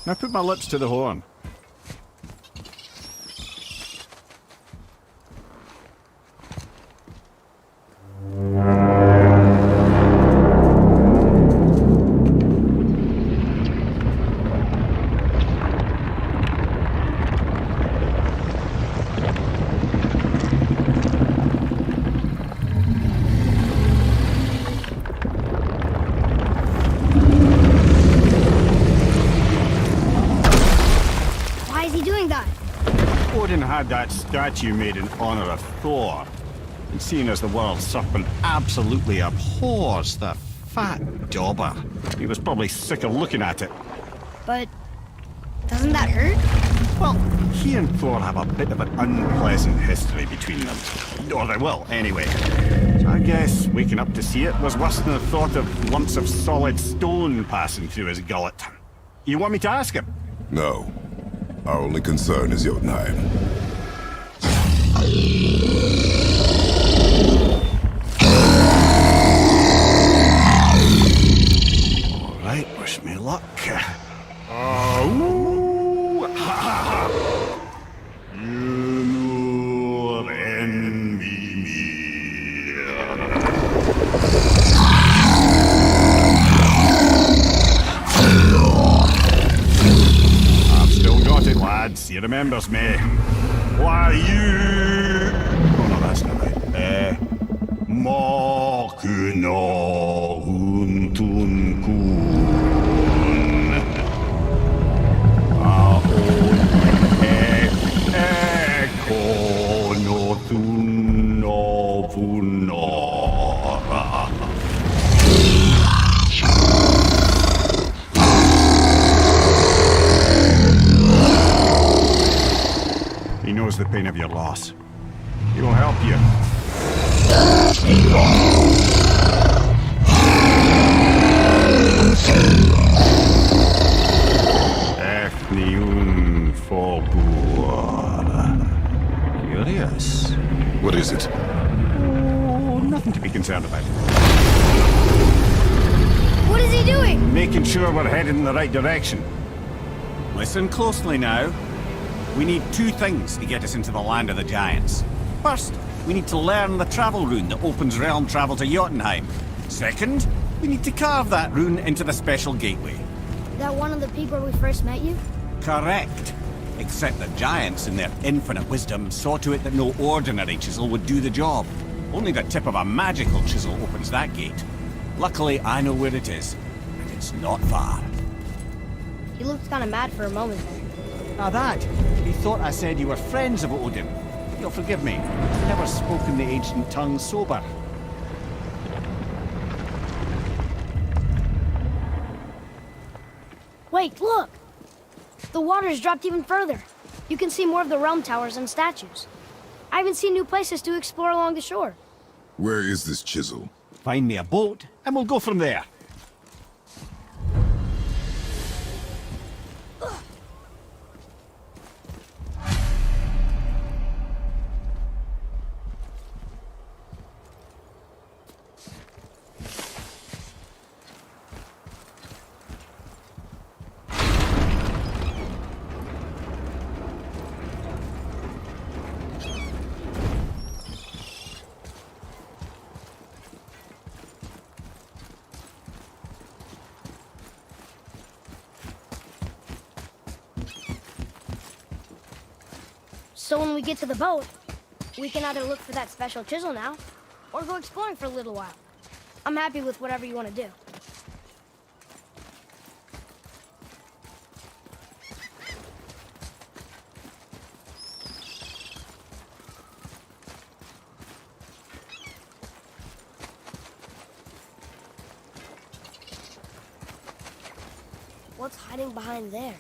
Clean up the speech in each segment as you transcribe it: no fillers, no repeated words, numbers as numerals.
Now put my lips to the horn. Odin had that statue made in honor of Thor. And seeing as the world serpent absolutely abhors the fat dauber, he was probably sick of looking at it. But doesn't that hurt? Well, he and Thor have a bit of an unpleasant history between them. Or they will, anyway. So I guess waking up to see it was worse than the thought of lumps of solid stone passing through his gullet. You want me to ask him? No. Our only concern is Jotunheim. All right, wish me luck. You envy me. I've still got it, lads. He remembers me. Why you? Oh no, that's not right. Makuna huntun kun. Kono tunno punora. He knows the pain of your loss. He will help you. Efniun Forbur. Curious. What is it? Oh, nothing to be concerned about. What is he doing? Making sure we're headed in the right direction. Listen closely now. We need two things to get us into the land of the giants. First, we need to learn the travel rune that opens realm travel to Jotunheim. Second, we need to carve that rune into the special gateway. That one of the peak where we first met you? Correct. Except the giants, in their infinite wisdom, saw to it that no ordinary chisel would do the job. Only the tip of a magical chisel opens that gate. Luckily, I know where it is, and it's not far. He looked kind of mad for a moment there. Now that, he thought I said you were friends of Odin. You'll forgive me. I've never spoken the ancient tongue sober. Wait, look! The water's dropped even further. You can see more of the realm towers and statues. I even see new places to explore along the shore. Where is this chisel? Find me a boat, and we'll go from there. So when we get to the boat, we can either look for that special chisel now, or go exploring for a little while. I'm happy with whatever you want to do. What's hiding behind there?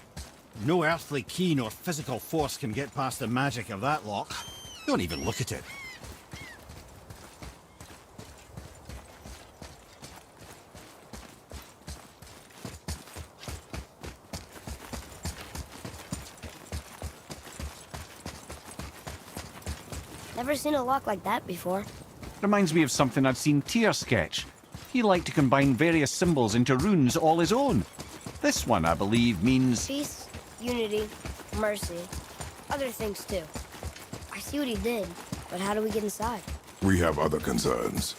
No earthly key nor physical force can get past the magic of that lock. Don't even look at it. Never seen a lock like that before. Reminds me of something I'd seen Tyr sketch. He liked to combine various symbols into runes all his own. This one, I believe, means... Peace, unity, mercy. Other things too. I see what he did, but how do we get inside? We have other concerns.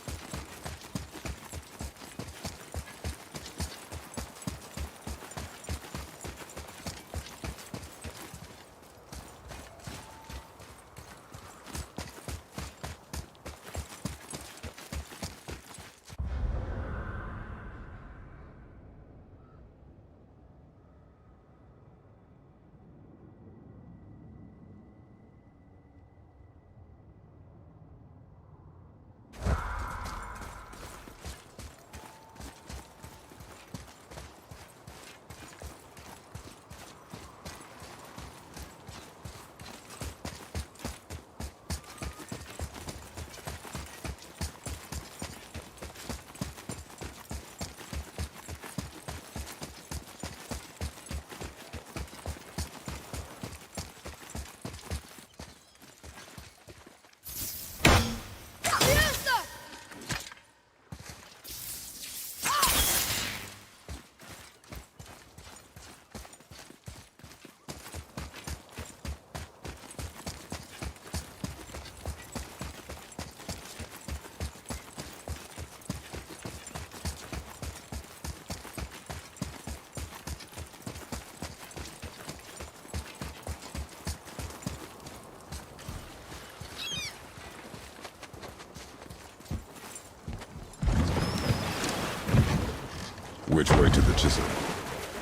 Which way to the chisel?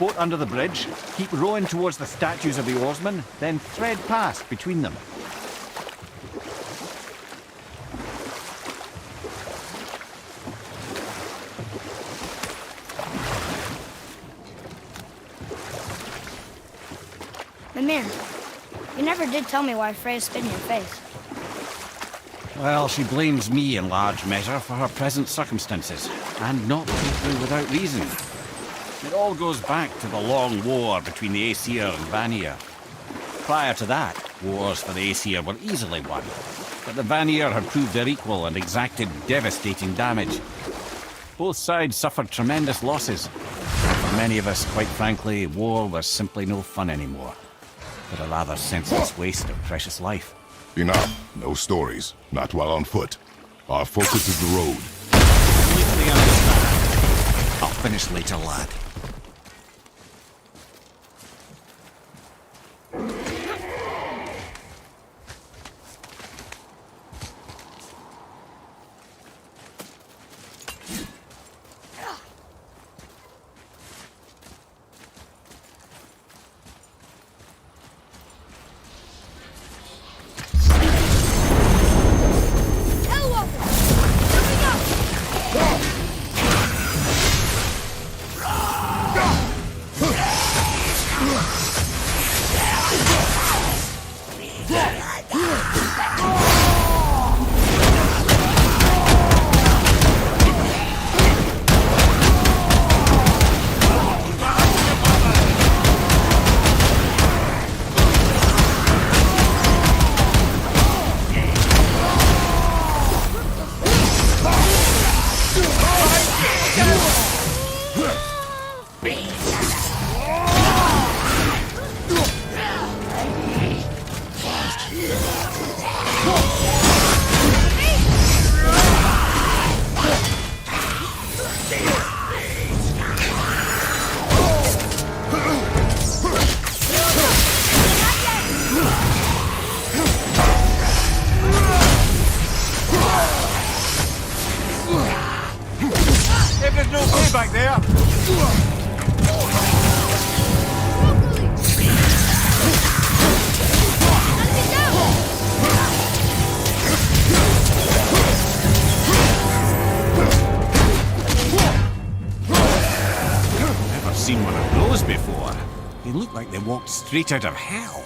Boat under the bridge, keep rowing towards the statues of the oarsmen, then thread past between them. Mimir, you never did tell me why Freya spit in your face. Well, she blames me in large measure for her present circumstances, and not particularly without reason. It all goes back to the long war between the Aesir and Vanir. Prior to that, wars for the Aesir were easily won, but the Vanir had proved their equal and exacted devastating damage. Both sides suffered tremendous losses. For many of us, quite frankly, war was simply no fun anymore, but a rather senseless waste of precious life. Enough. No stories. Not while on foot. Our focus is the road. Completely understand. I'll finish later, lad. There's no way back there. Never seen one of those before. They look like they walked straight out of hell.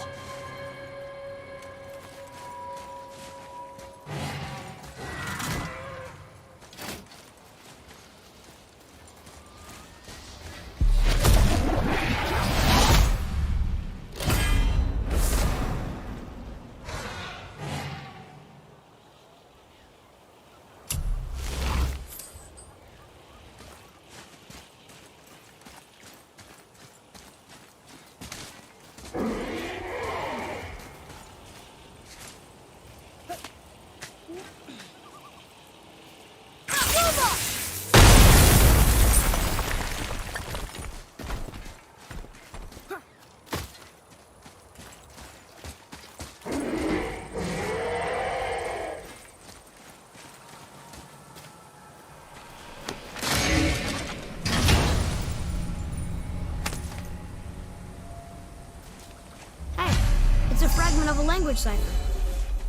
fragment of a language cipher.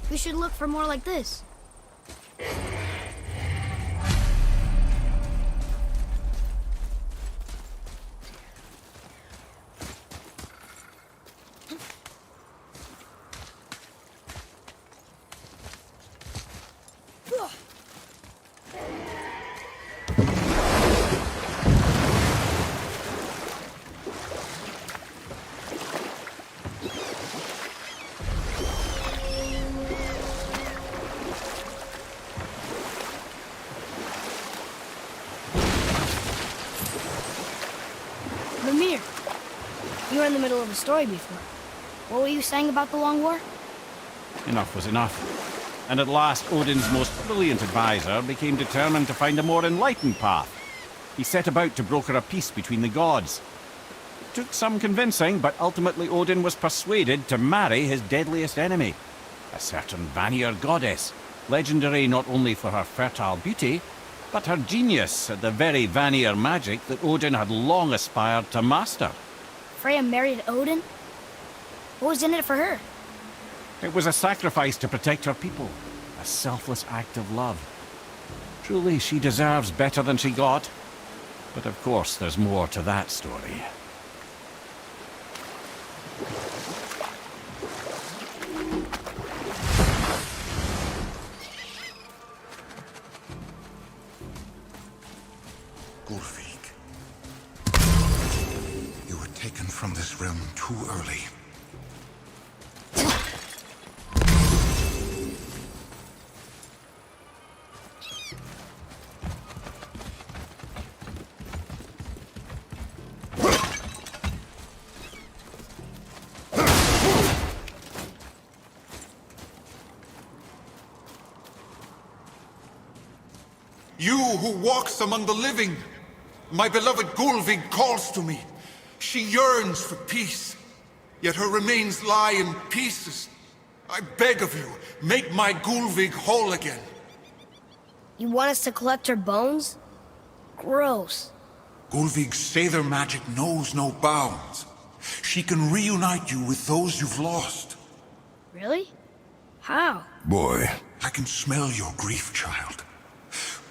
We should look for more like this. Lemire, you were in the middle of a story before. What were you saying about the Long War? Enough was enough. And at last, Odin's most brilliant advisor became determined to find a more enlightened path. He set about to broker a peace between the gods. It took some convincing, but ultimately Odin was persuaded to marry his deadliest enemy, a certain Vanir goddess, legendary not only for her fertile beauty, but her genius at the very Vanir magic that Odin had long aspired to master. Freya married Odin? What was in it for her? It was a sacrifice to protect her people, a selfless act of love. Truly, she deserves better than she got. But of course, there's more to that story. Gulfig, you were taken from this realm too early. You who walks among the living, my beloved Gulfig calls to me. She yearns for peace, yet her remains lie in pieces. I beg of you, make my Gulfig whole again. You want us to collect her bones? Gross. Gulfig's Seither magic knows no bounds. She can reunite you with those you've lost. Really? How? Boy, I can smell your grief, child.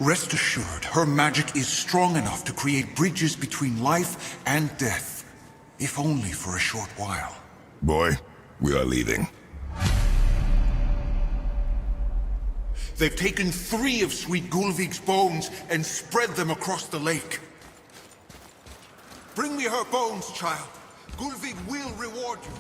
Rest assured, her magic is strong enough to create bridges between life and death, if only for a short while. boy, we are leaving. They've taken 3 of sweet Gulfig's bones and spread them across the lake. Bring me her bones, child. Gulfig will reward you.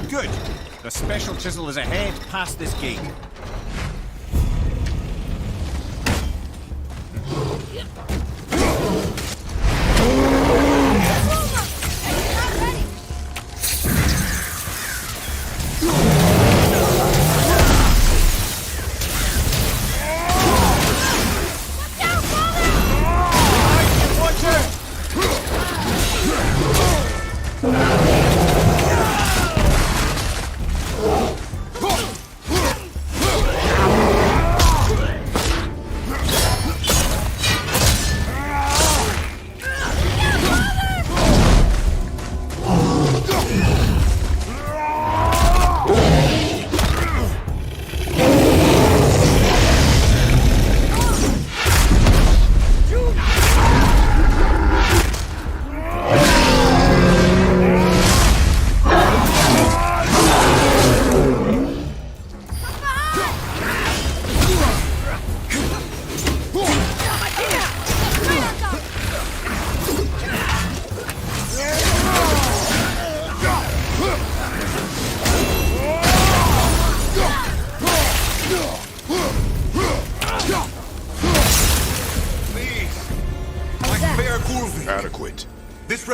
Good. The special chisel is ahead past this gate.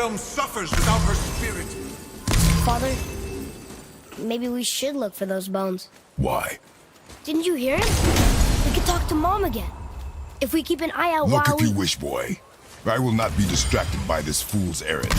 realm suffers without her spirit. Father, maybe we should look for those bones. Why? Didn't you hear him? We could talk to Mom again. If we keep an eye out Look while if you wish, boy. I will not be distracted by this fool's errand.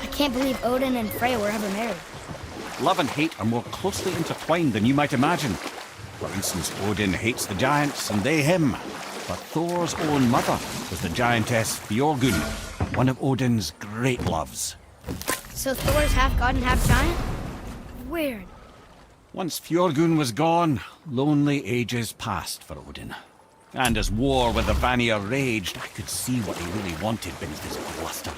I can't believe Odin and Freya were ever married. Love and hate are more closely intertwined than you might imagine. For instance, Odin hates the giants and they him. But Thor's own mother was the giantess Fjorgun, one of Odin's great loves. So Thor's half god and half giant? Weird. Once Fjorgun was gone, lonely ages passed for Odin. And as war with the Vanir raged, I could see what he really wanted beneath his bluster.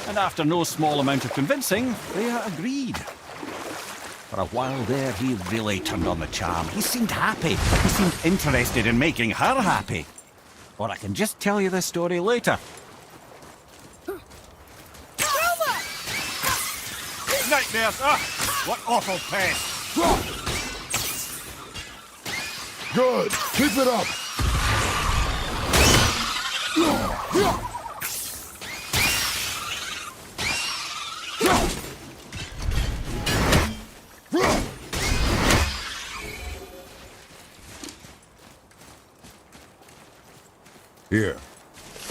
And after no small amount of convincing, Freya agreed. For a while there, he really turned on the charm. He seemed happy. He seemed interested in making her happy. Or I can just tell you this story later. Nightmares! Ah, what awful pest! Good! Keep it up! Here.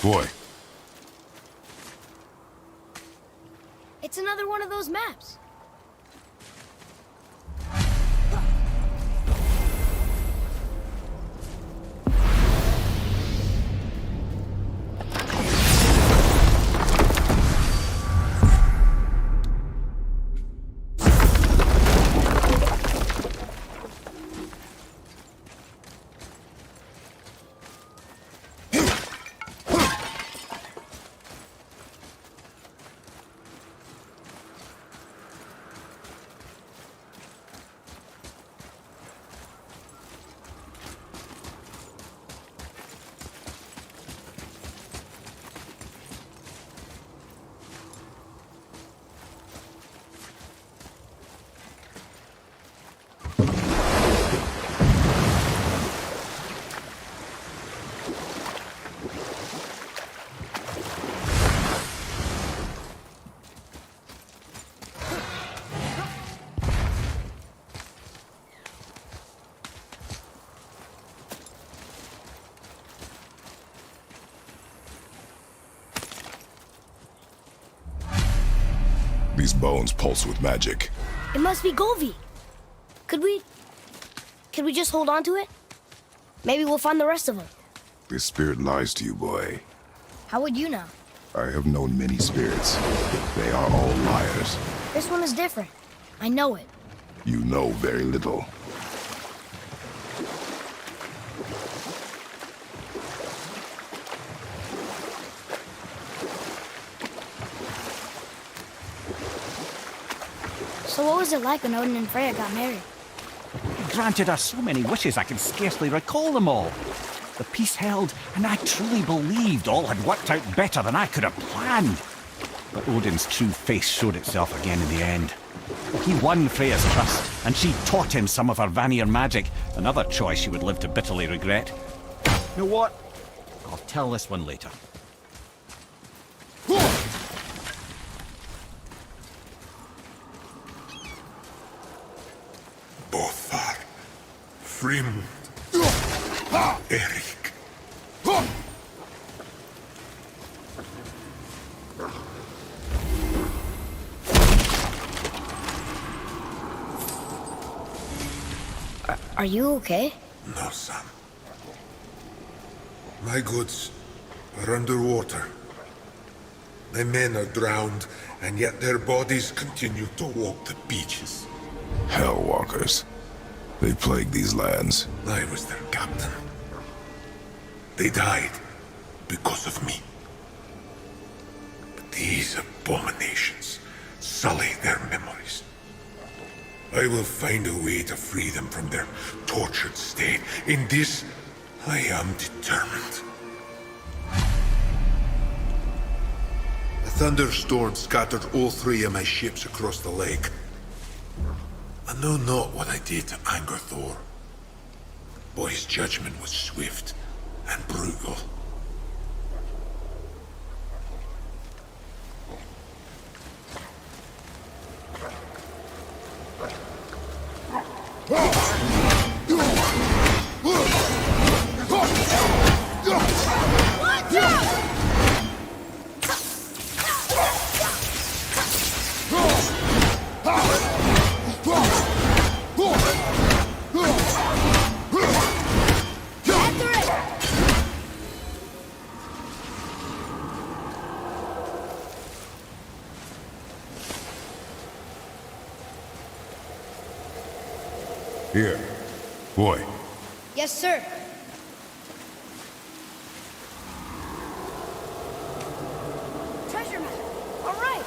Boy. It's another one of those maps. These bones pulse with magic. It must be Golvi. Could we just hold on to it? Maybe we'll find the rest of them. This spirit lies to you, boy. How would you know? I have known many spirits. They are all liars. This one is different. I know it. You know very little. So what was it like when Odin and Freya got married? He granted us so many wishes I can scarcely recall them all. The peace held, and I truly believed all had worked out better than I could have planned. But Odin's true face showed itself again in the end. He won Freya's trust, and she taught him some of her Vanir magic, another choice she would live to bitterly regret. You know what? I'll tell this one later. Bothar, Frim, Erik. Are you okay? No, son. My goods are underwater. My men are drowned, and yet their bodies continue to walk the beaches. Hellwalkers. They plague these lands. I was their captain. They died because of me. These abominations sully their memories. I will find a way to free them from their tortured state. In this, I am determined. A thunderstorm scattered all 3 of my ships across the lake. I know not what I did to anger Thor. But his judgment was swift and brutal. Here. Boy. Yes, sir. Treasure map. All right.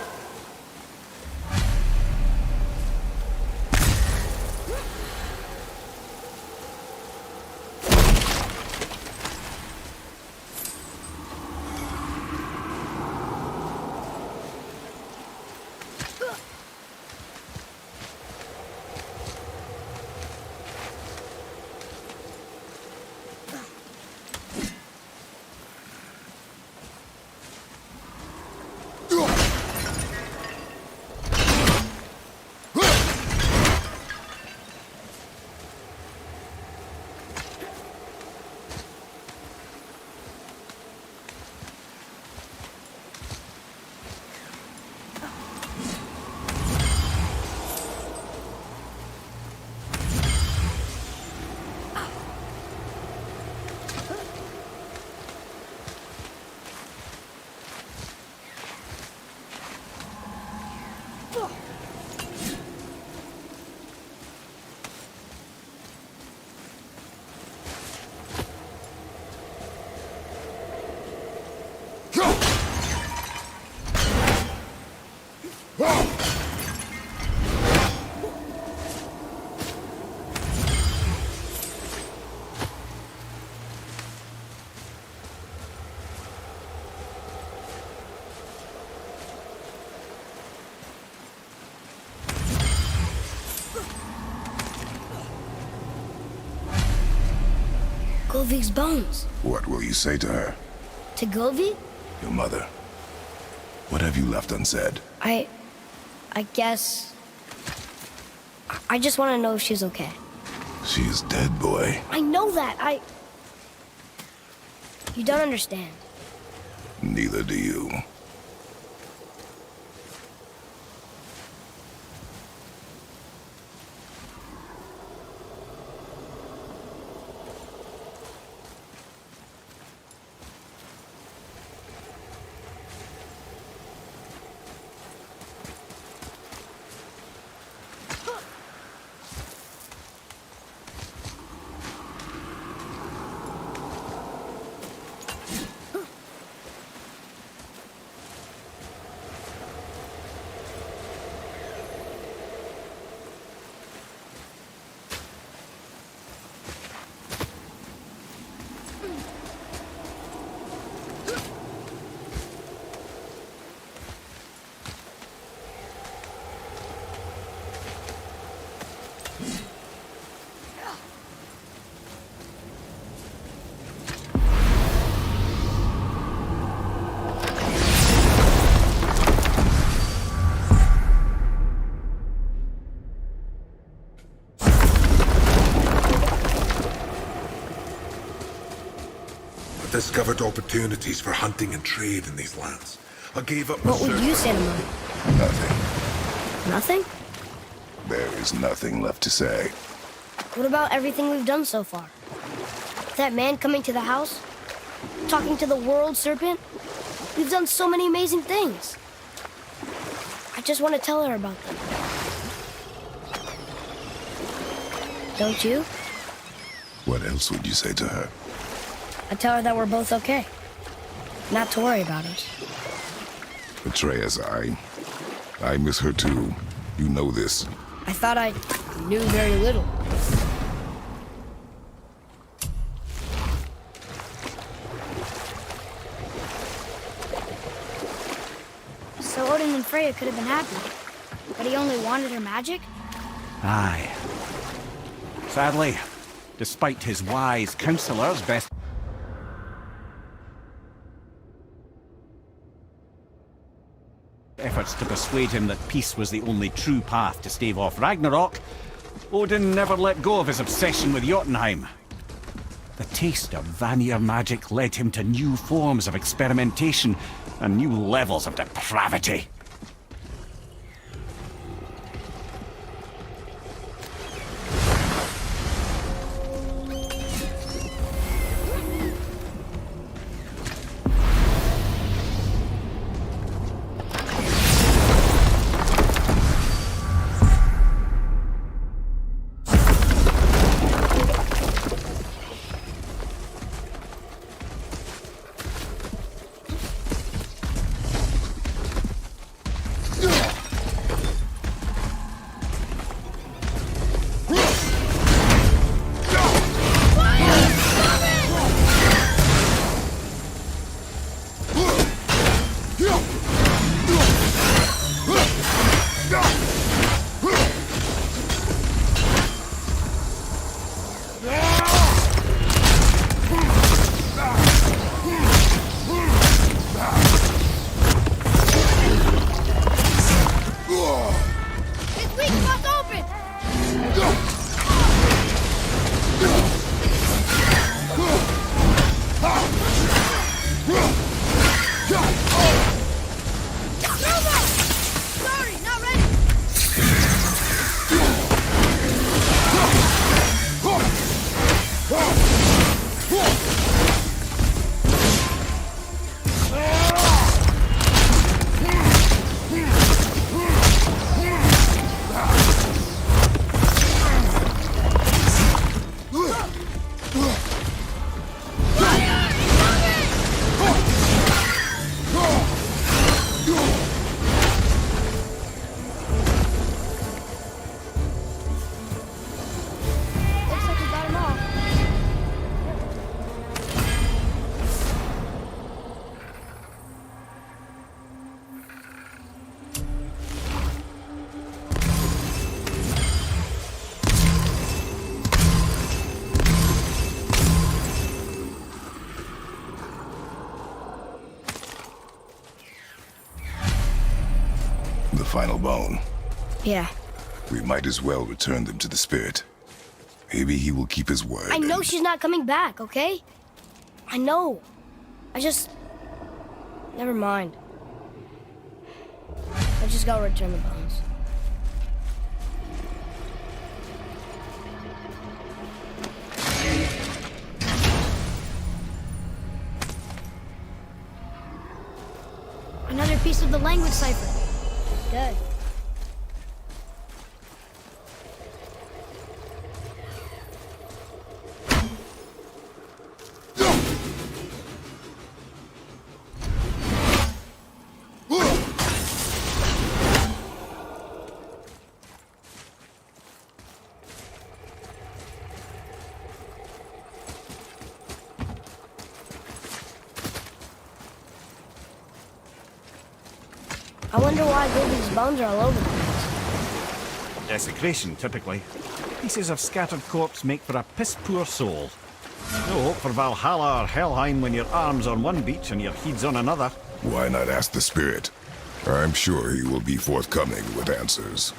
Govig's bones. What will you say to her? To Govig? Your mother. What have you left unsaid? I guess... I just want to know if she's okay. She is dead, boy. I know that. You don't understand. Neither do you. Discovered opportunities for hunting and trade in these lands. I gave up my What would search. you say to mine? Nothing. Nothing? There is nothing left to say. What about everything we've done so far? That man coming to the house? Talking to the world serpent? We've done so many amazing things. I just want to tell her about them. Don't you? What else would you say to her? I tell her that we're both okay. Not to worry about us. Atreus, I miss her too. You know this. I thought I knew very little. So Odin and Freya could have been happy, but he only wanted her magic? Aye. Sadly, despite his wise counselor's best efforts to persuade him that peace was the only true path to stave off Ragnarok, Odin never let go of his obsession with Jotunheim. The taste of Vanir magic led him to new forms of experimentation and new levels of depravity. The final bone. Yeah. We might as well return them to the spirit. Maybe he will keep his word. I know and- she's not coming back, okay? I know. Never mind. I just gotta return the bones. Another piece of the language cipher. Good. I wonder why Goldie's bones are all over the place. Desecration, typically. Pieces of scattered corpse make for a piss-poor soul. No hope for Valhalla or Helheim when your arm's on one beach and your head's on another. Why not ask the spirit? I'm sure he will be forthcoming with answers.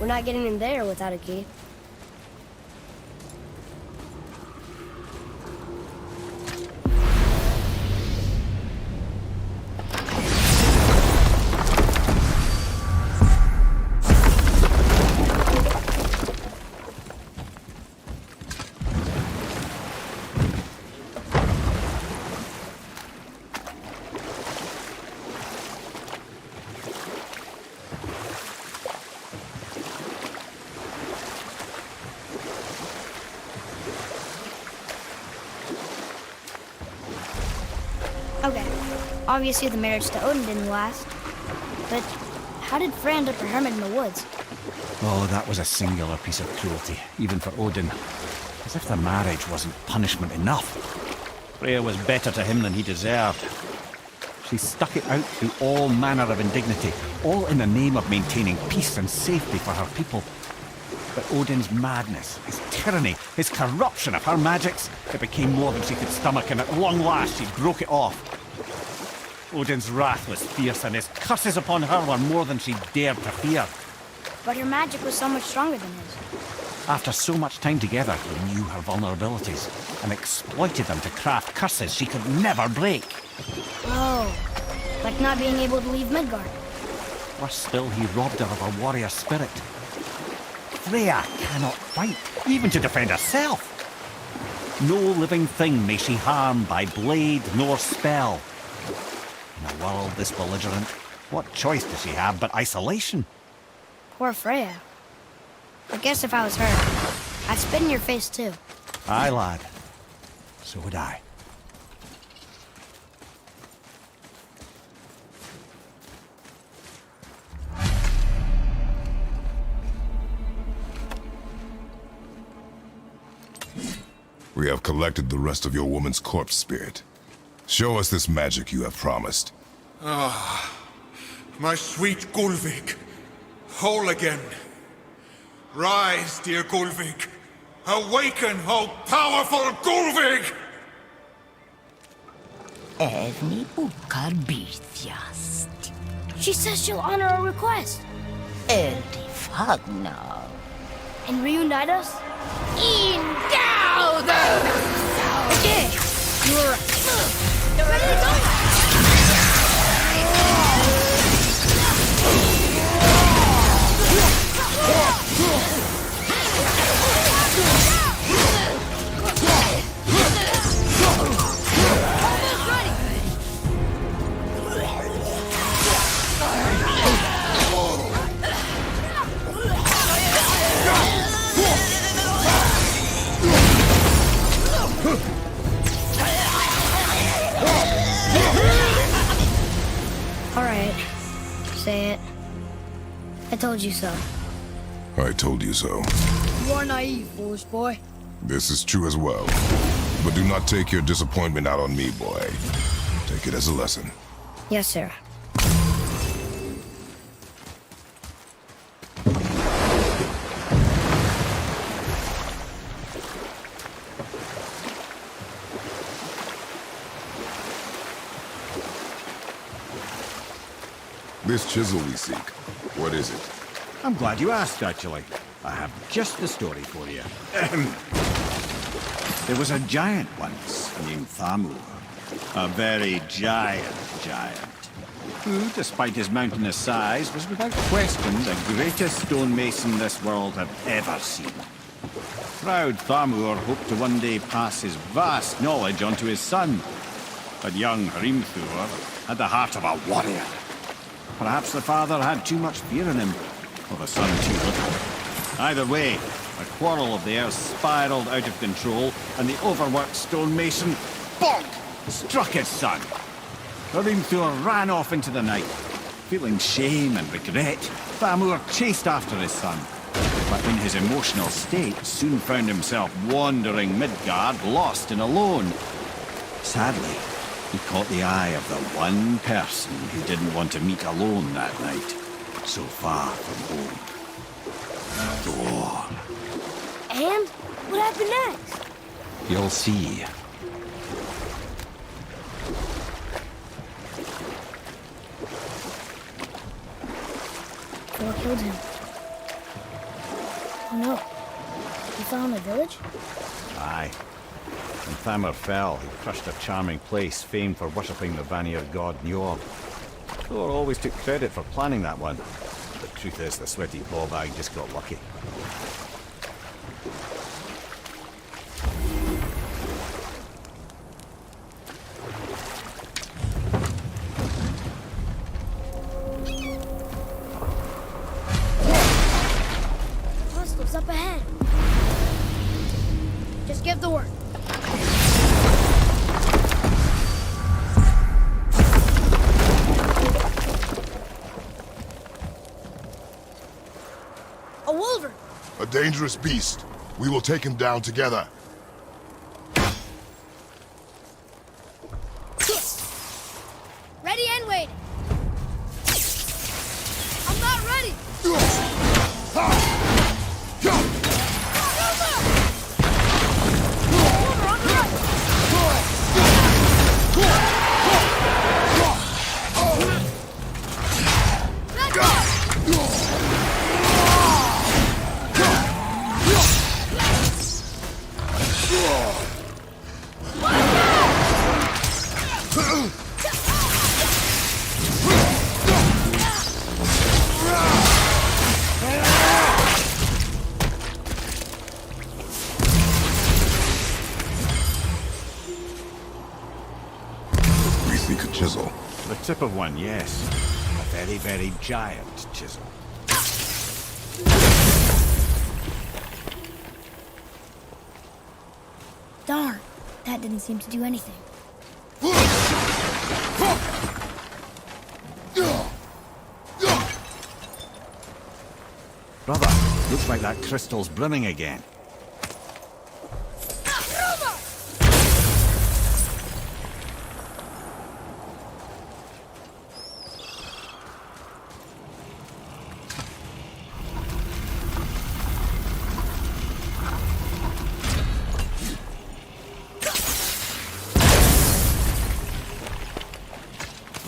We're not getting in there without a key. Okay, obviously the marriage to Odin didn't last. But how did Frey end up a hermit in the woods? Oh, that was a singular piece of cruelty, even for Odin. As if the marriage wasn't punishment enough. Freya was better to him than he deserved. She stuck it out through all manner of indignity, all in the name of maintaining peace and safety for her people. But Odin's madness, his tyranny, his corruption of her magics, it became more than she could stomach, and at long last she broke it off. Odin's wrath was fierce, and his curses upon her were more than she dared to fear. But her magic was so much stronger than his. After so much time together, he knew her vulnerabilities and exploited them to craft curses she could never break. Oh, like not being able to leave Midgard. Worse still, he robbed her of her warrior spirit. Freya cannot fight, even to defend herself. No living thing may she harm by blade nor spell. In a world this belligerent, what choice does she have but isolation? Poor Freya. I guess if I was her, I'd spit in your face too. Aye, lad. So would I. We have collected the rest of your woman's corpse spirit. Show us this magic you have promised. My sweet Gulvik, whole again. Rise, dear Gulvik. Awaken, O powerful Gulvik! Erni bukar bitjast. She says she'll honor our request Erdi fagnar. and reunite us. Indauder! Okay, you were right. They're ready to go. All right, say it. I told you so. I told you so. You are naive, foolish boy. This is true as well. But do not take your disappointment out on me, boy. Take it as a lesson. Yes, sir. This chisel we seek, what is it? I'm glad you asked, actually. I have just the story for you. There was a giant once named Thamur. A very giant, who, despite his mountainous size, was without question the greatest stonemason this world had ever seen. Proud Thamur hoped to one day pass his vast knowledge on to his son. But young Hrimthur had the heart of a warrior. Perhaps the father had too much fear in him, or the son too little. Either way, a quarrel of theirs spiraled out of control, and the overworked stonemason, bonk, struck his son. Hrimthur ran off into the night. Feeling shame and regret, Thamur chased after his son. But in his emotional state, soon found himself wandering Midgard, lost and alone. Sadly, he caught the eye of the one person he didn't want to meet alone that night, so far from home. Thor. And what happened next? You'll see. Thor killed him. Oh no. He fell in the village? Aye. When Thamur fell, he crushed a charming place famed for worshipping the Vanir god Njord. Thor always took credit for planning that one. The truth is, the sweaty ballbag just got lucky. Hostiles up ahead. Just give the word. dangerous beast. We will take him down together. Ready and waiting. I'm not ready. We seek a chisel. The tip of one, yes. A very, very giant chisel. Darn, that didn't seem to do anything. Brother, looks like that crystal's brimming again.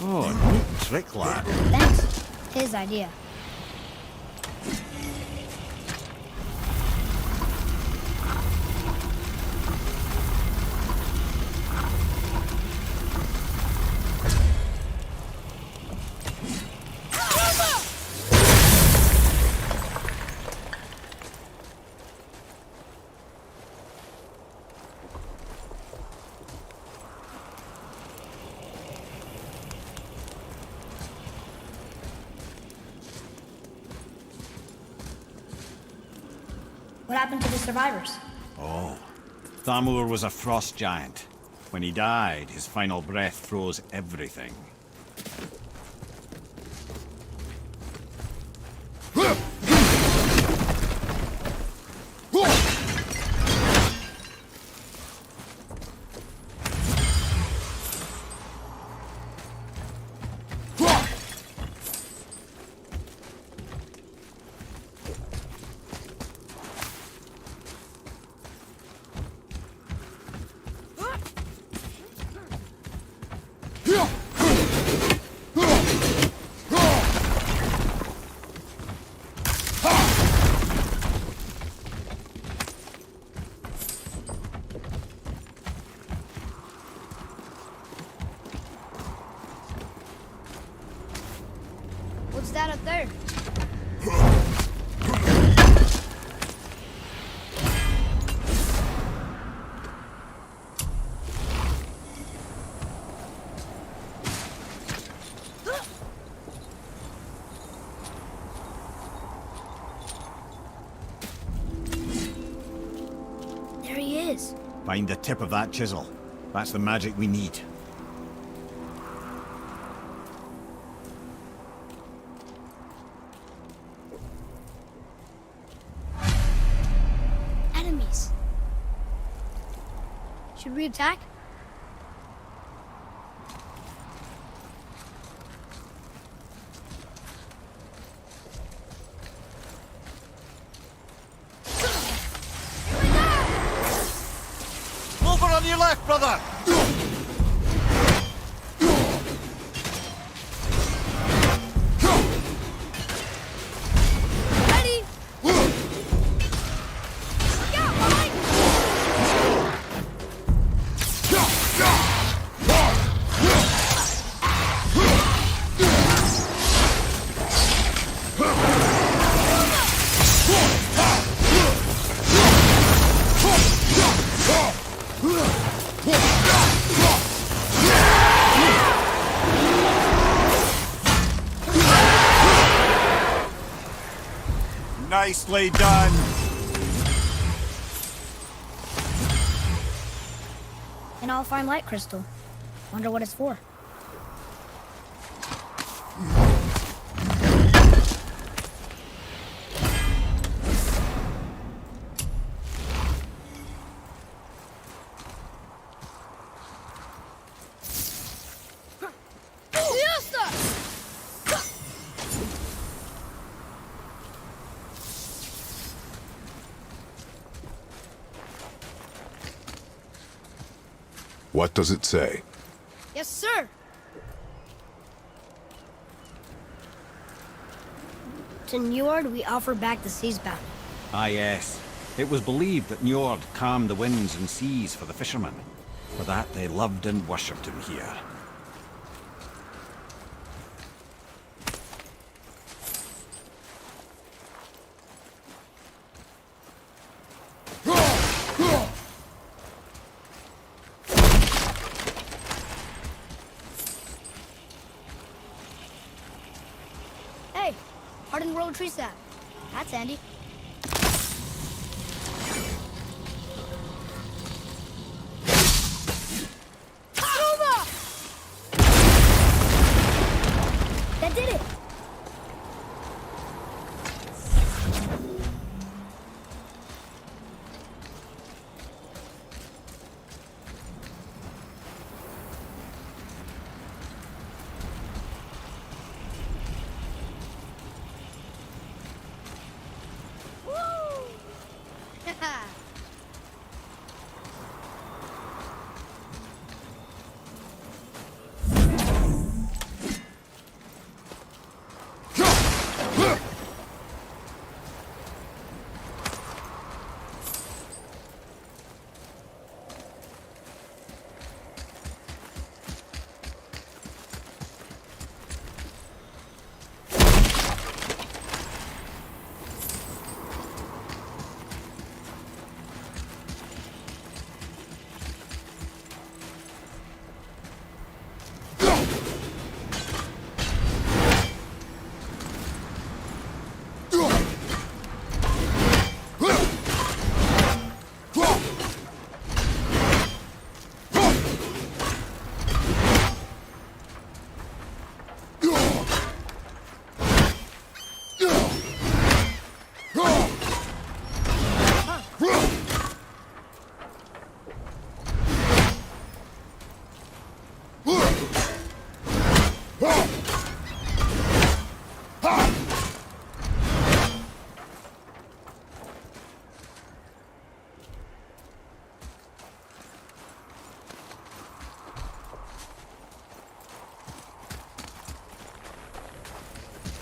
Oh, neat trick, lad. Thanks. His idea. What happened to the survivors? Oh, Thamur was a frost giant. When he died, his final breath froze everything. What's that up there? There he is. Find the tip of that chisel. That's the magic we need. Enemies. Should we attack? Over on your left, brother! Ready? Look out, Mike! Nicely done! An all-fine light crystal. Wonder what it's for. What does it say? Yes, sir. To Njord, we offer back the sea's bounty. Ah, yes. It was believed that Njord calmed the winds and seas for the fishermen. For that, they loved and worshipped him here. Hey, hardened roller tree sap. That's handy. That did it! Woo!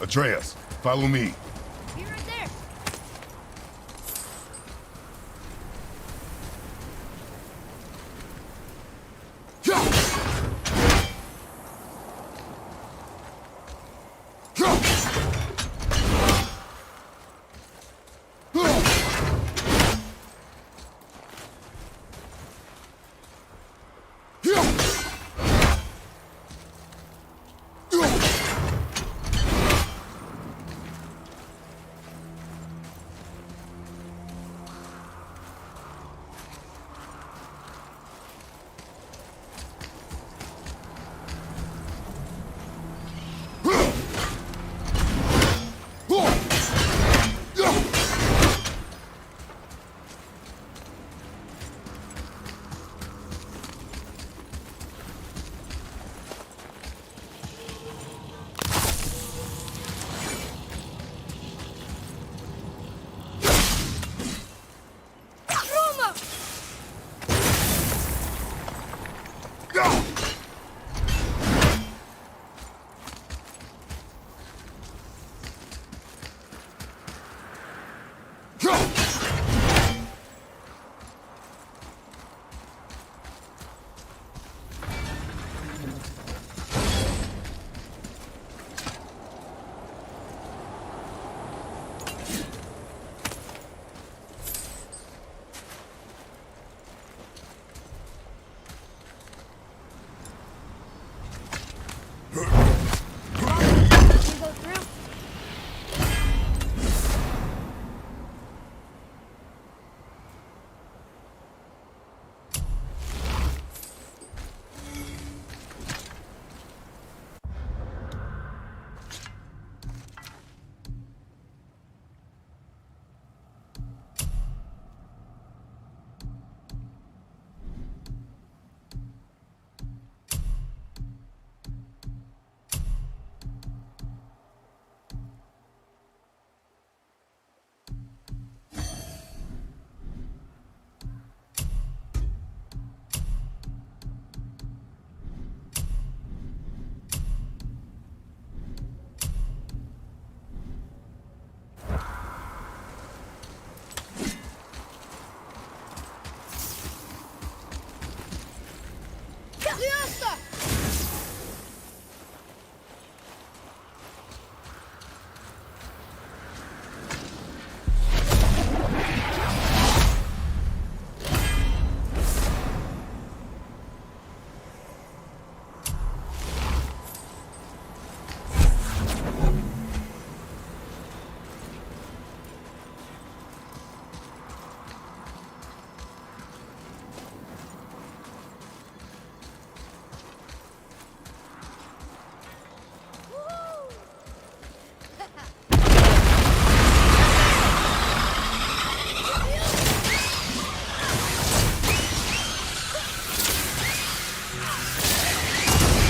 Atreus, follow me. Be right there.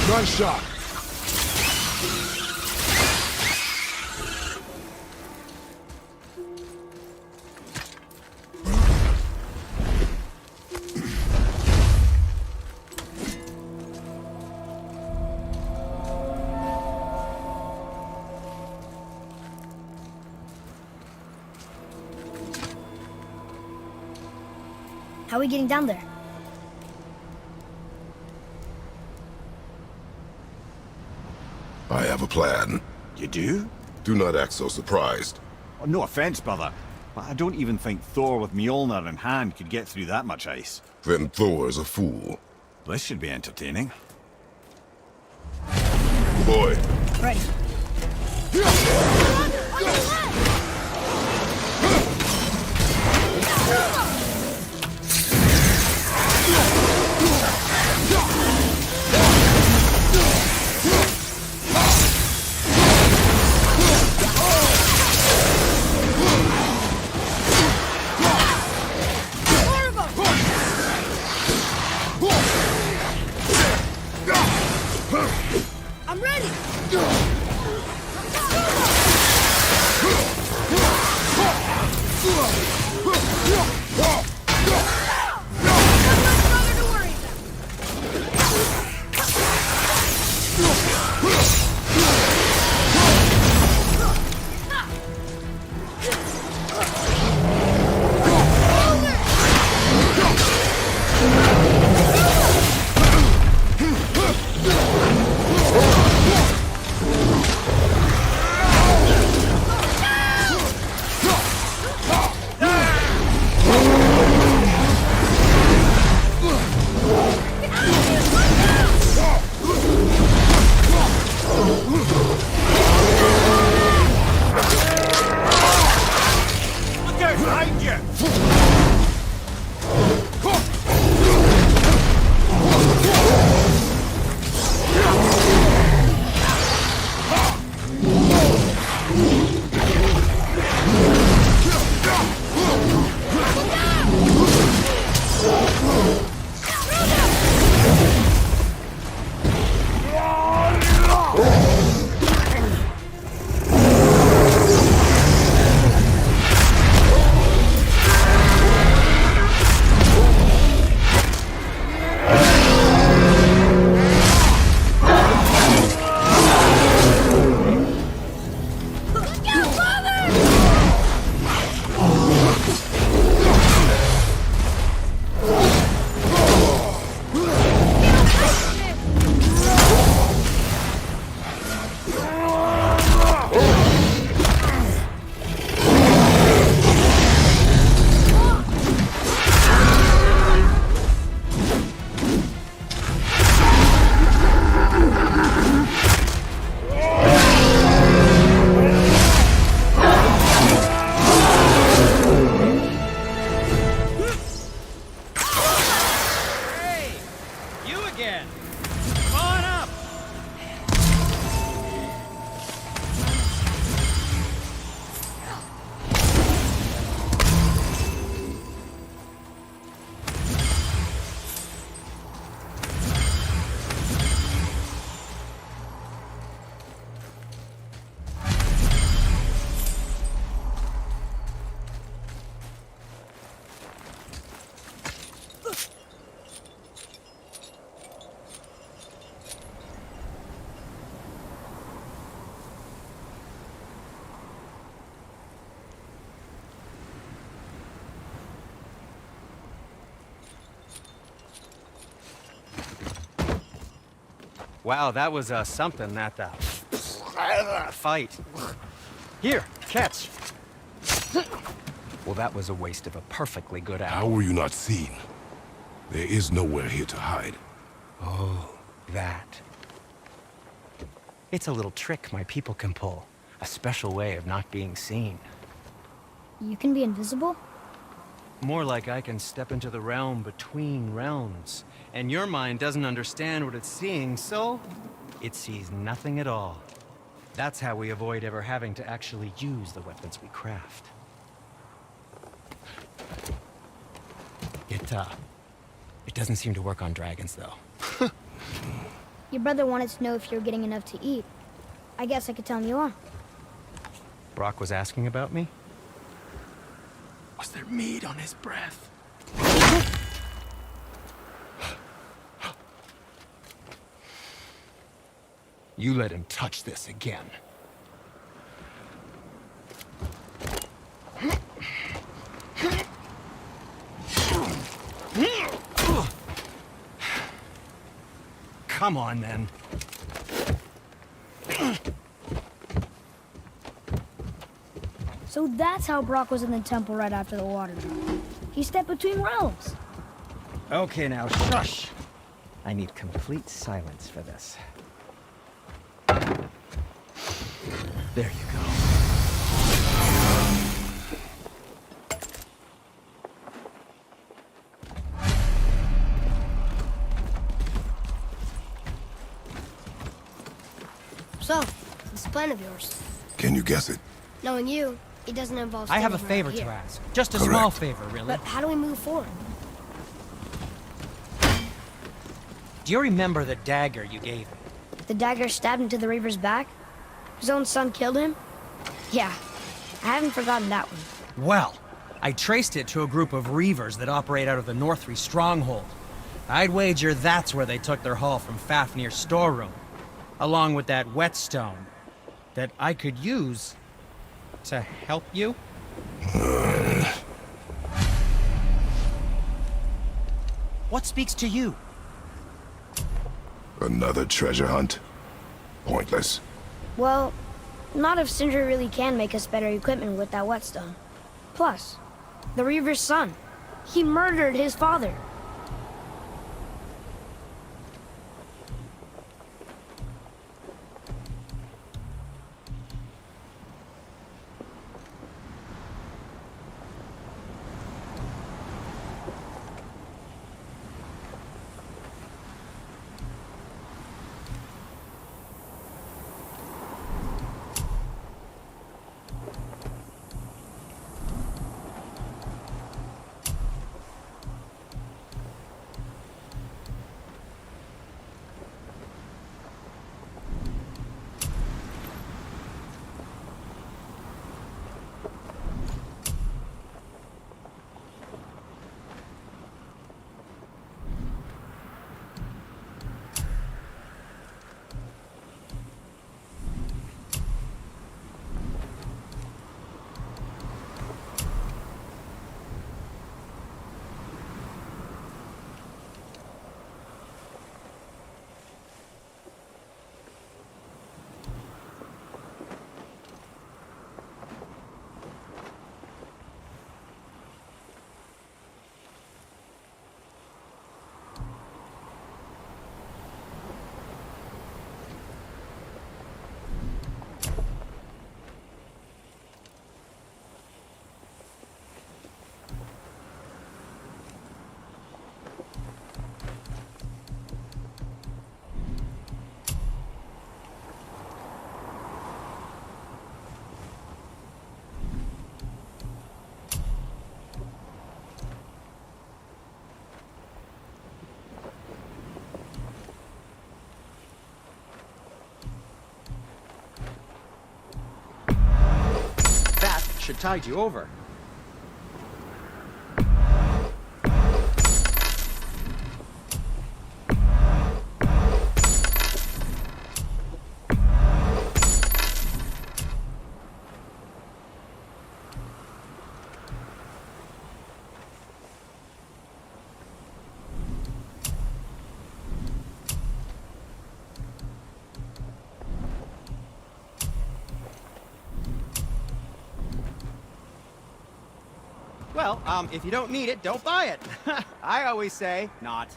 Nice shot. How are we getting down there? I have a plan. You do? Do not act so surprised. Oh, no offense, brother, but I don't even think Thor with Mjolnir in hand could get through that much ice. Then Thor is a fool. This should be entertaining. Boy. Ready. I'm ready! Wow, that was something, that fight. Here, catch. Well, that was a waste of a perfectly good How hour. were you not seen? There is nowhere here to hide. Oh, that. It's a little trick my people can pull. A special way of not being seen. You can be invisible? More like I can step into the realm between realms. And your mind doesn't understand what it's seeing, so it sees nothing at all. That's how we avoid ever having to actually use the weapons we craft. It doesn't seem to work on dragons, though. Your brother wanted to know if you were getting enough to eat. I guess I could tell him you are. Brock was asking about me? Was there meat on his breath? You let him touch this again. Come on, then. So that's how Brock was in the temple right after the water drop. He stepped between realms. Okay, now, shush! I need complete silence for this. There you go. So, this plan of yours. Can you guess it? Knowing you, it doesn't involve I have a standing favor around to here. ask. Just a Correct. small favor, really. But how do we move forward? Do you remember the dagger you gave me? The dagger stabbed into the Reaver's back? His own son killed him? Yeah, I haven't forgotten that one. Well, I traced it to a group of Reavers that operate out of the Northree stronghold. I'd wager that's where they took their haul from Fafnir's storeroom, along with that whetstone that I could use to help you. What speaks to you? Another treasure hunt? Pointless. Well, not if Sindri really can make us better equipment with that whetstone. Plus, the Reaver's son. He murdered his father. Should tide you over. Well, if you don't need it, don't buy it. I always say, not.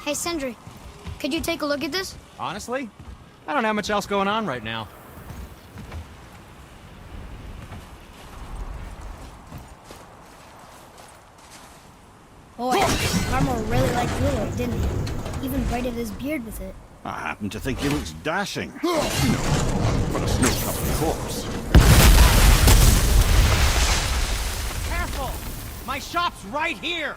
Hey, Sindri, could you take a look at this? Honestly, I don't have much else going on right now. Boy, Armor really liked Willow, didn't he? Even braided his beard with it. I happen to think he looks dashing. No, for a snow-covered corpse. Careful! My shop's right here!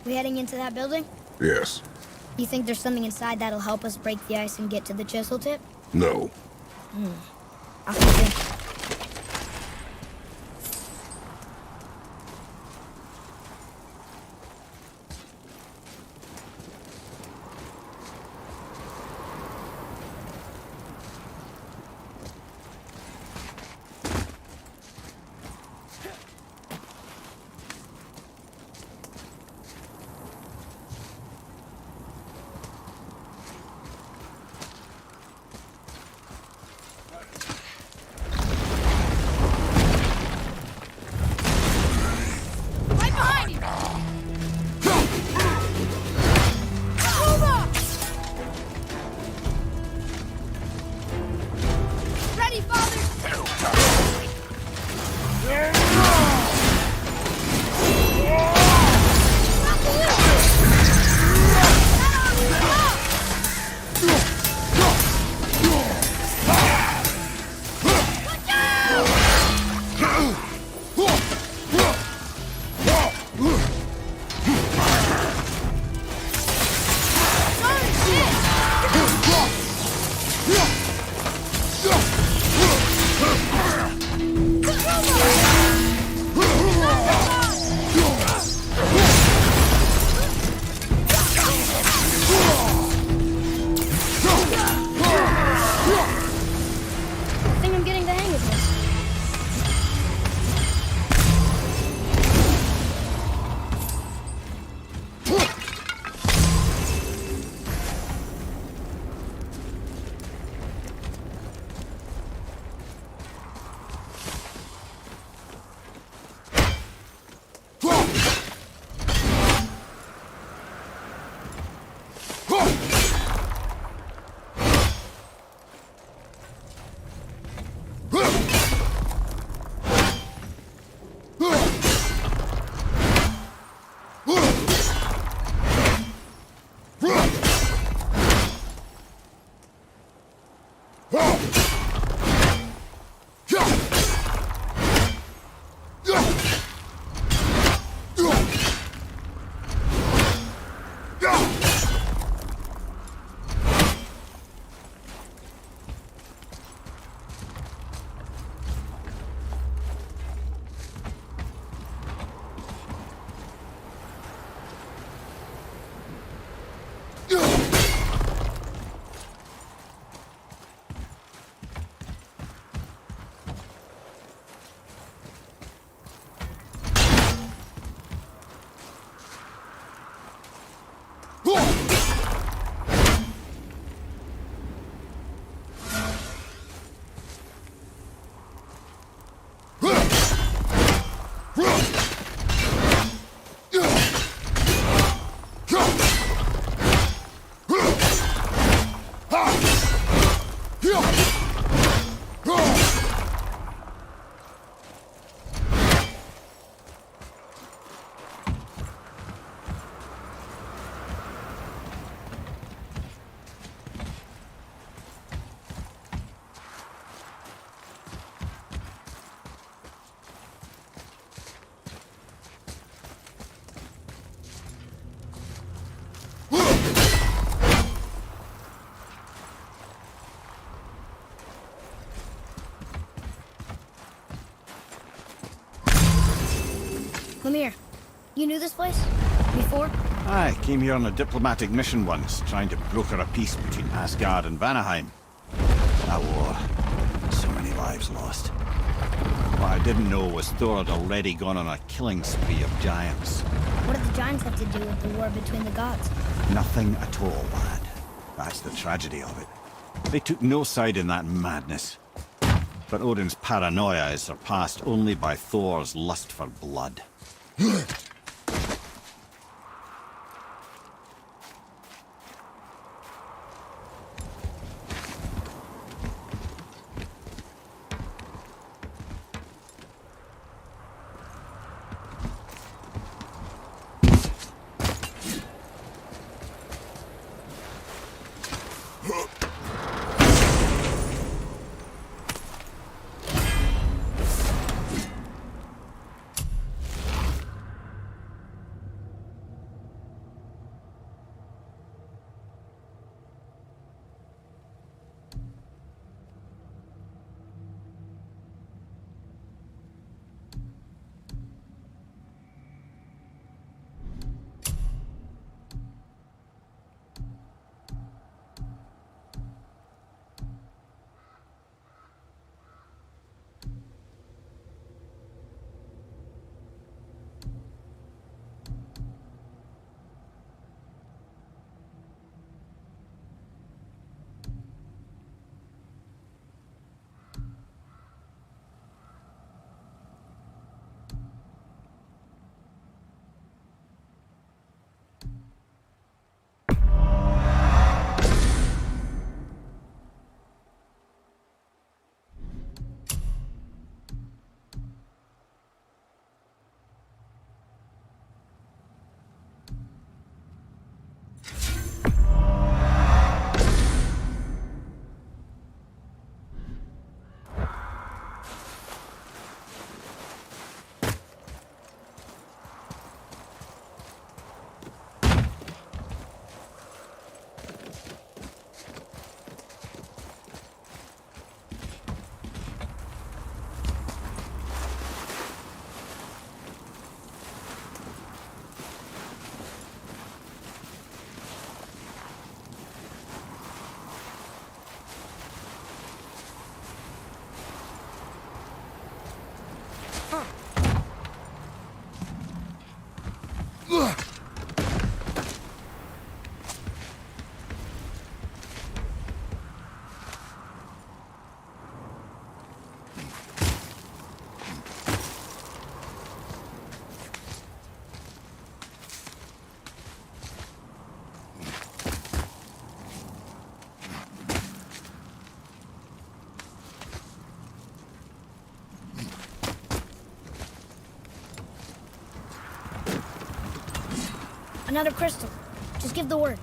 We heading into that building? Yes. You think there's something inside that'll help us break the ice and get to the chisel tip? No. I'll keep thinking. Come here. You knew this place? Before? I came here on a diplomatic mission once, trying to broker a peace between Asgard and Vanaheim. That war. So many lives lost. What I didn't know was Thor had already gone on a killing spree of giants. What did the giants have to do with the war between the gods? Nothing at all, lad. That's the tragedy of it. They took no side in that madness. But Odin's paranoia is surpassed only by Thor's lust for blood. Another crystal. Just give the word.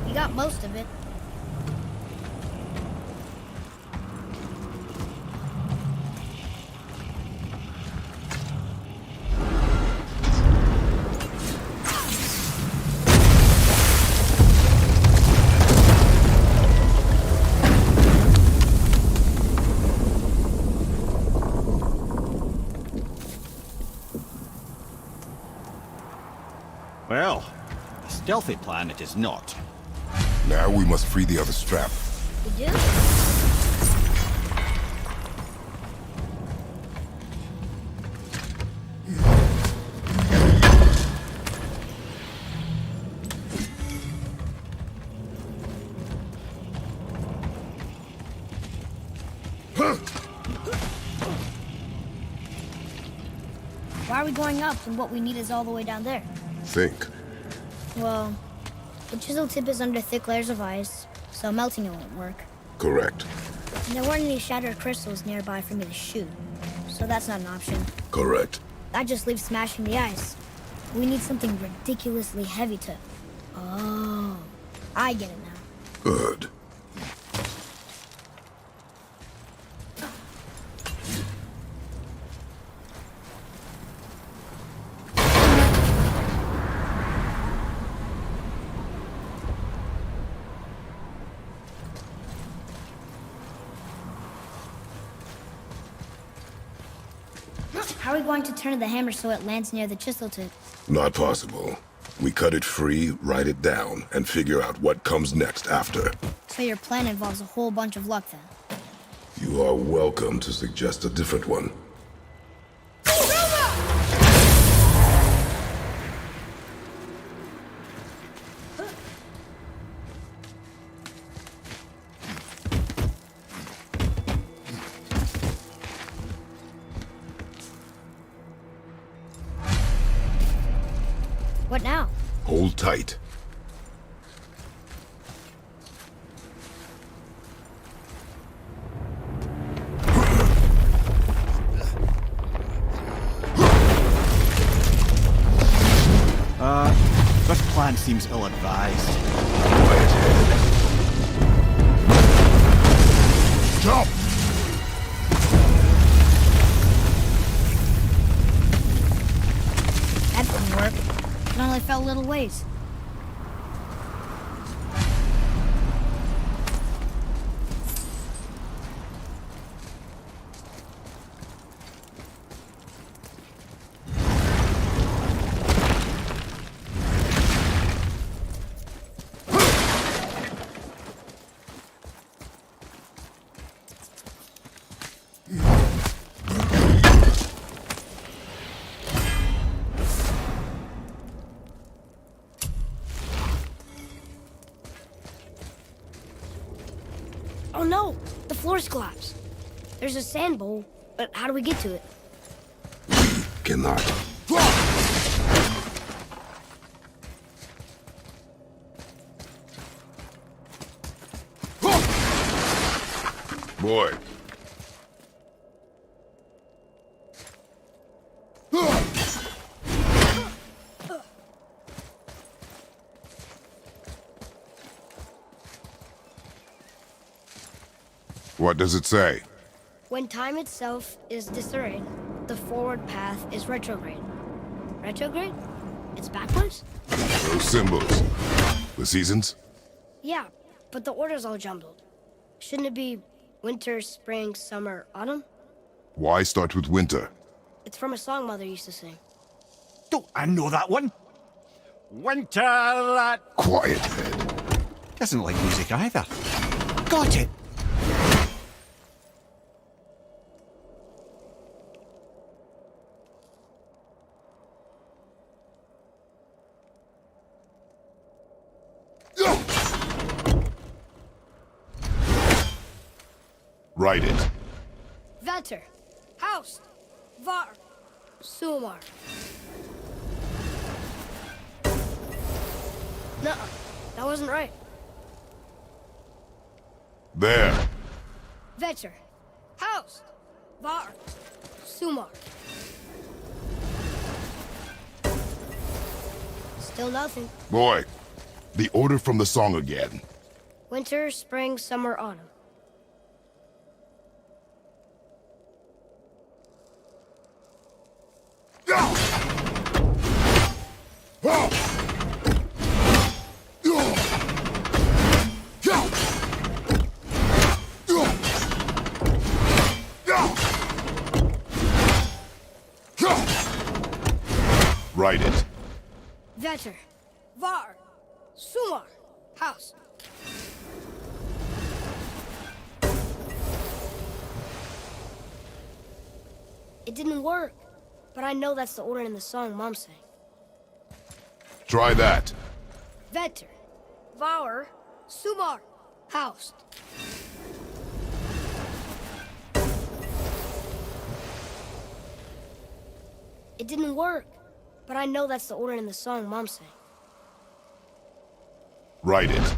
You got most of it. Well, a stealthy plan it is not. Now we must free the other strap. You do? Why Why are we going up when what we need is all the way down there? Think. Well, the chisel tip is under thick layers of ice, so melting it won't work. Correct. And there weren't any shattered crystals nearby for me to shoot, so that's not an option. Correct. That just leaves smashing the ice. We need something ridiculously heavy to... Oh, I get it now. Good. How are we going to turn the hammer so it lands near the chisel tip? Not possible. We cut it free, write it down, and figure out what comes next after. So your plan involves a whole bunch of luck then? You are welcome to suggest a different one. What now? Hold tight. This plan seems ill-advised. Quiet head. Jump! That didn't work. It only fell a little ways. Oh no! The floor's collapsed. There's a sand bowl, but how do we get to it? Cannot. Boy. What does it say? When time itself is disarrayed, the forward path is retrograde. Retrograde? It's backwards? Those symbols. The seasons? Yeah, but the order's all jumbled. Shouldn't it be winter, spring, summer, autumn? Why start with winter? It's from a song Mother used to sing. Don't I know that one? Winter that Quiet head. doesn't like music either. Got it. Write it. Vetter, Haust, Var, Sumar. No, that wasn't right. There. Vetter, Haust, Var, Sumar. Still nothing. Boy, the order from the song again. Winter, spring, summer, autumn. Write it. Vetter, Var, Sumar, Haust. It didn't work, but I know that's the order in the song Mom sang. Try that. Vetter, Var, Sumar, Haust. It didn't work. But I know that's the order in the song Mom sang. Write it.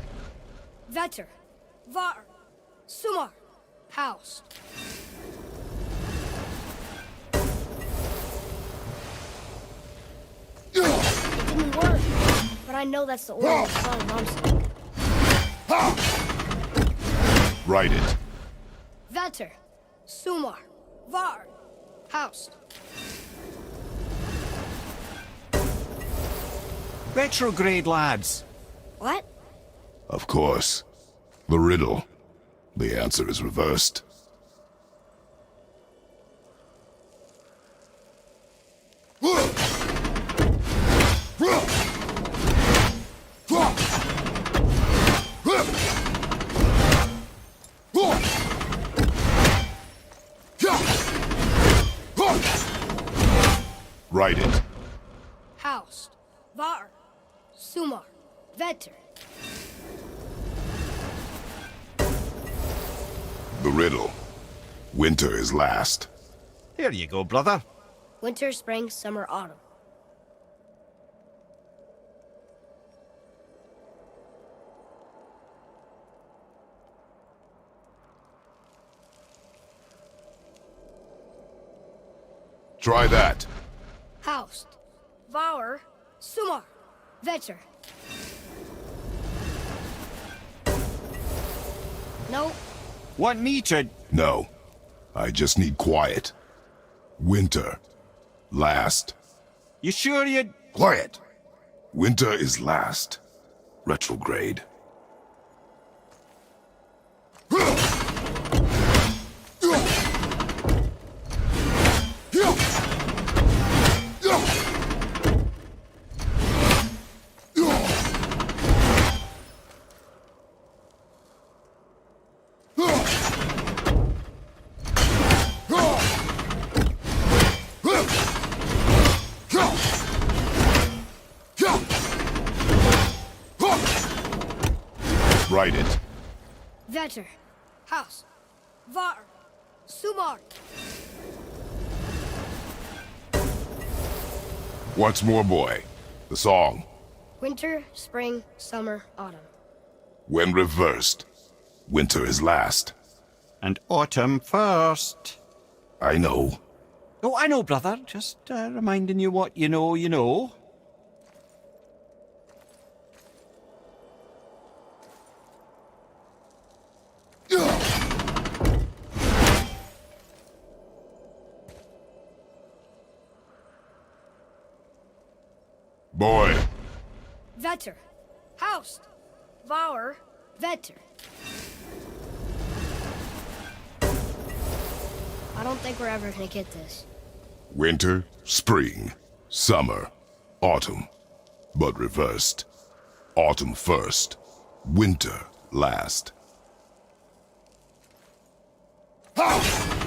Vetter, Var, Sumar, House. It didn't work. But I know that's the order in the song Mom sang. Write it. Vetter, Sumar, Var, House. Retrograde, lads. What? Of course. The riddle. The answer is reversed. Write it. House, Var, Sumar, Vetter. The riddle. Winter is last. Here you go, brother. Winter, spring, summer, autumn. Try that. House, Var, Sumar, Vetter. Nope. Want me to... No. I just need quiet. Winter. Last. You sure you'd... Quiet. Winter is last. Retrograde. Write it. Vetter, House, Var, Sumar. Once more, boy. The song. Winter, spring, summer, autumn. When reversed, winter is last. And autumn first. I know. Oh, I know, brother. Just reminding you what you know, you know. Boy. Vetter, House, Var, Vetter. I don't think we're ever gonna get this. Winter, spring, summer, autumn. But reversed. Autumn first. Winter last. Ha!